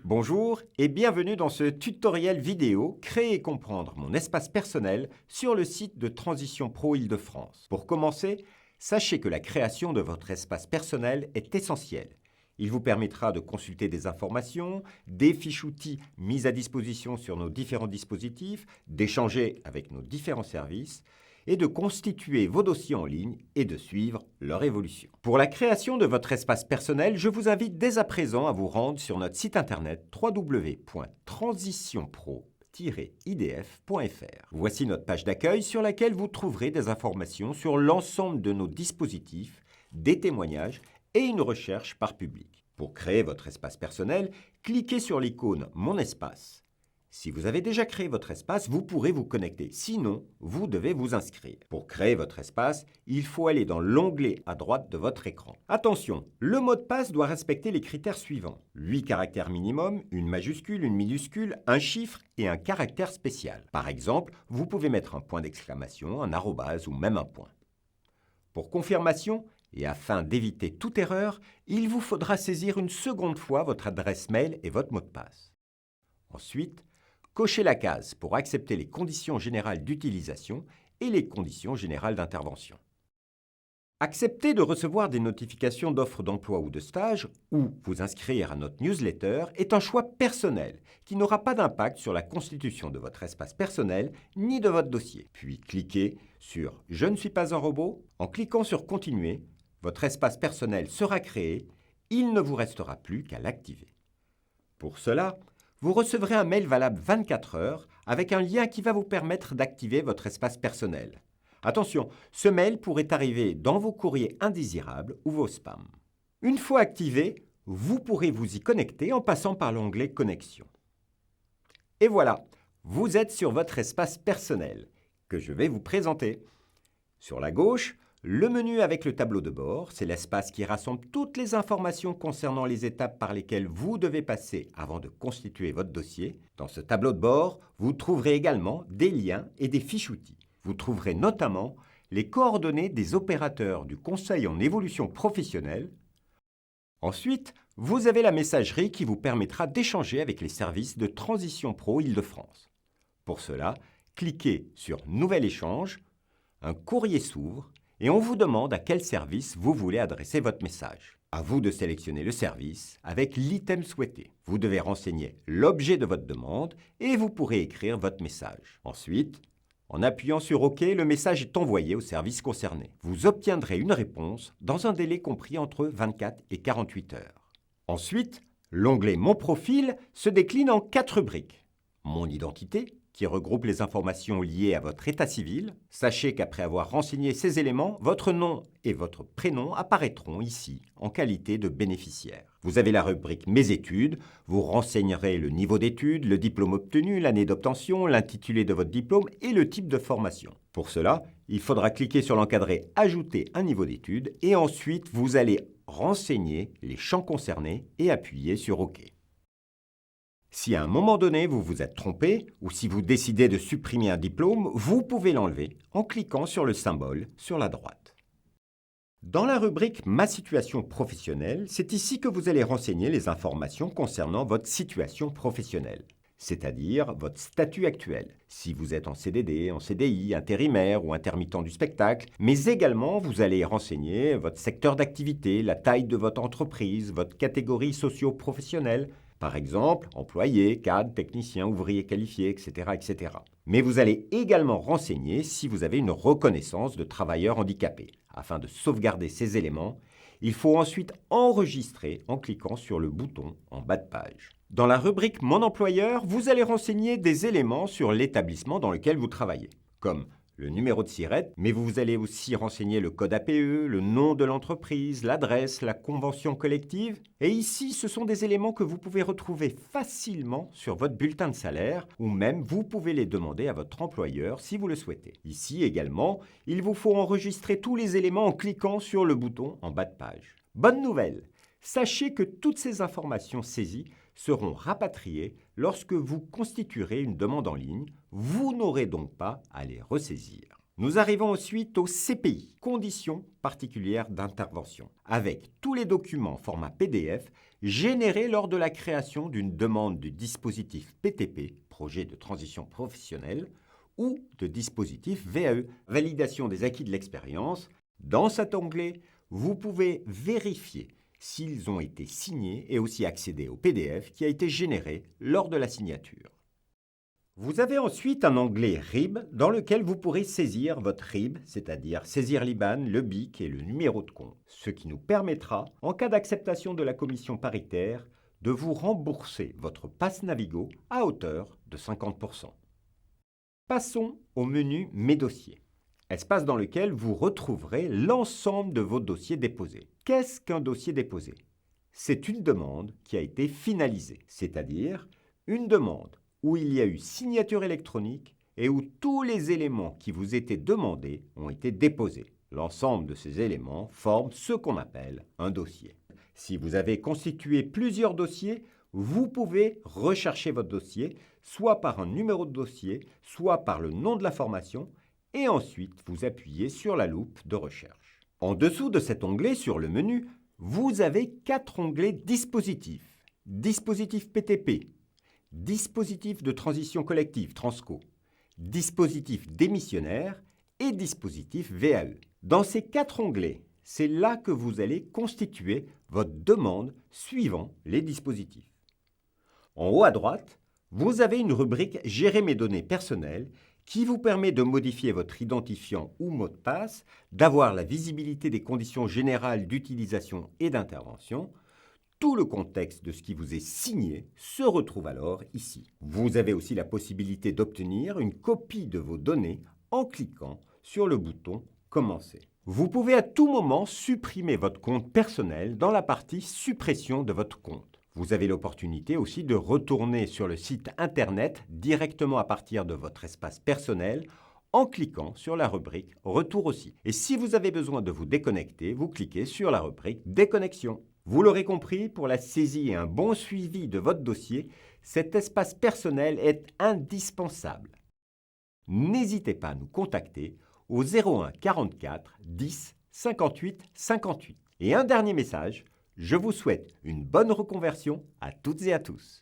Bonjour et bienvenue dans ce tutoriel vidéo Créer et comprendre mon espace personnel sur le site de Transition Pro Île-de-France. Pour commencer, sachez que la création de votre espace personnel est essentielle. Il vous permettra de consulter des informations, des fiches outils mises à disposition sur nos différents dispositifs, d'échanger avec nos différents services et de constituer vos dossiers en ligne et de suivre leur évolution. Pour la création de votre espace personnel, je vous invite dès à présent à vous rendre sur notre site internet www.transitionpro-idf.fr. Voici notre page d'accueil sur laquelle vous trouverez des informations sur l'ensemble de nos dispositifs, des témoignages et une recherche par public. Pour créer votre espace personnel, cliquez sur l'icône « Mon espace ». Si vous avez déjà créé votre espace, vous pourrez vous connecter. Sinon, vous devez vous inscrire. Pour créer votre espace, il faut aller dans l'onglet à droite de votre écran. Attention, le mot de passe doit respecter les critères suivants. 8 caractères minimum, une majuscule, une minuscule, un chiffre et un caractère spécial. Par exemple, vous pouvez mettre un point d'exclamation, un arrobase ou même un point. Pour confirmation, et afin d'éviter toute erreur, il vous faudra saisir une seconde fois votre adresse mail et votre mot de passe. Ensuite, cochez la case pour accepter les conditions générales d'utilisation et les conditions générales d'intervention. Accepter de recevoir des notifications d'offres d'emploi ou de stage ou vous inscrire à notre newsletter est un choix personnel qui n'aura pas d'impact sur la constitution de votre espace personnel ni de votre dossier. Puis cliquez sur « Je ne suis pas un robot ». En cliquant sur « Continuer », votre espace personnel sera créé. Il ne vous restera plus qu'à l'activer. Pour cela, vous recevrez un mail valable 24 heures avec un lien qui va vous permettre d'activer votre espace personnel. Attention, ce mail pourrait arriver dans vos courriers indésirables ou vos spams. Une fois activé, vous pourrez vous y connecter en passant par l'onglet « Connexion ». Et voilà, vous êtes sur votre espace personnel que je vais vous présenter. Sur la gauche, le menu avec le tableau de bord, c'est l'espace qui rassemble toutes les informations concernant les étapes par lesquelles vous devez passer avant de constituer votre dossier. Dans ce tableau de bord, vous trouverez également des liens et des fiches outils. Vous trouverez notamment les coordonnées des opérateurs du Conseil en évolution professionnelle. Ensuite, vous avez la messagerie qui vous permettra d'échanger avec les services de Transition Pro Île-de-France. Pour cela, cliquez sur « Nouvel échange », un courrier s'ouvre et on vous demande à quel service vous voulez adresser votre message. À vous de sélectionner le service avec l'item souhaité. Vous devez renseigner l'objet de votre demande et vous pourrez écrire votre message. Ensuite, en appuyant sur OK, le message est envoyé au service concerné. Vous obtiendrez une réponse dans un délai compris entre 24 et 48 heures. Ensuite, l'onglet « Mon profil » se décline en 4 rubriques. Mon identité, qui regroupe les informations liées à votre état civil. Sachez qu'après avoir renseigné ces éléments, votre nom et votre prénom apparaîtront ici en qualité de bénéficiaire. Vous avez la rubrique « Mes études ». Vous renseignerez le niveau d'études, le diplôme obtenu, l'année d'obtention, l'intitulé de votre diplôme et le type de formation. Pour cela, il faudra cliquer sur l'encadré « Ajouter un niveau d'études » et ensuite vous allez renseigner les champs concernés et appuyer sur OK. Si à un moment donné, vous vous êtes trompé ou si vous décidez de supprimer un diplôme, vous pouvez l'enlever en cliquant sur le symbole sur la droite. Dans la rubrique « Ma situation professionnelle », c'est ici que vous allez renseigner les informations concernant votre situation professionnelle, c'est-à-dire votre statut actuel, si vous êtes en CDD, en CDI, intérimaire ou intermittent du spectacle, mais également vous allez renseigner votre secteur d'activité, la taille de votre entreprise, votre catégorie socio-professionnelle, par exemple, employé, cadre, technicien, ouvrier qualifié, etc., etc. Mais vous allez également renseigner si vous avez une reconnaissance de travailleur handicapé. Afin de sauvegarder ces éléments, il faut ensuite enregistrer en cliquant sur le bouton en bas de page. Dans la rubrique « Mon employeur », vous allez renseigner des éléments sur l'établissement dans lequel vous travaillez, comme le numéro de SIRET, mais vous allez aussi renseigner le code APE, le nom de l'entreprise, l'adresse, la convention collective. Et ici, ce sont des éléments que vous pouvez retrouver facilement sur votre bulletin de salaire ou même vous pouvez les demander à votre employeur si vous le souhaitez. Ici également, il vous faut enregistrer tous les éléments en cliquant sur le bouton en bas de page. Bonne nouvelle! Sachez que toutes ces informations saisies seront rapatriées lorsque vous constituerez une demande en ligne. Vous n'aurez donc pas à les ressaisir. Nous arrivons ensuite au CPI, conditions particulières d'intervention, avec tous les documents format PDF générés lors de la création d'une demande de dispositif PTP, projet de transition professionnelle, ou de dispositif VAE, validation des acquis de l'expérience. Dans cet onglet, vous pouvez vérifier s'ils ont été signés et aussi accéder au PDF qui a été généré lors de la signature. Vous avez ensuite un onglet RIB dans lequel vous pourrez saisir votre RIB, c'est-à-dire saisir l'IBAN, le BIC et le numéro de compte, ce qui nous permettra, en cas d'acceptation de la commission paritaire, de vous rembourser votre passe Navigo à hauteur de 50%. Passons au menu Mes dossiers, espace dans lequel vous retrouverez l'ensemble de vos dossiers déposés. Qu'est-ce qu'un dossier déposé? C'est une demande qui a été finalisée, c'est-à-dire une demande où il y a eu signature électronique et où tous les éléments qui vous étaient demandés ont été déposés. L'ensemble de ces éléments forme ce qu'on appelle un dossier. Si vous avez constitué plusieurs dossiers, vous pouvez rechercher votre dossier, soit par un numéro de dossier, soit par le nom de la formation, et ensuite vous appuyez sur la loupe de recherche. En dessous de cet onglet sur le menu, vous avez 4 onglets dispositifs. Dispositif PTP, dispositif de transition collective, Transco, dispositif démissionnaire et dispositif VAE. Dans ces 4 onglets, c'est là que vous allez constituer votre demande suivant les dispositifs. En haut à droite, vous avez une rubrique « Gérer mes données personnelles » qui vous permet de modifier votre identifiant ou mot de passe, d'avoir la visibilité des conditions générales d'utilisation et d'intervention. Tout le contexte de ce qui vous est signé se retrouve alors ici. Vous avez aussi la possibilité d'obtenir une copie de vos données en cliquant sur le bouton « Commencer ». Vous pouvez à tout moment supprimer votre compte personnel dans la partie « Suppression de votre compte ». Vous avez l'opportunité aussi de retourner sur le site internet directement à partir de votre espace personnel en cliquant sur la rubrique « Retour aussi ». Et si vous avez besoin de vous déconnecter, vous cliquez sur la rubrique « Déconnexion ». Vous l'aurez compris, pour la saisie et un bon suivi de votre dossier, cet espace personnel est indispensable. N'hésitez pas à nous contacter au 01 44 10 58 58. Et un dernier message, je vous souhaite une bonne reconversion à toutes et à tous.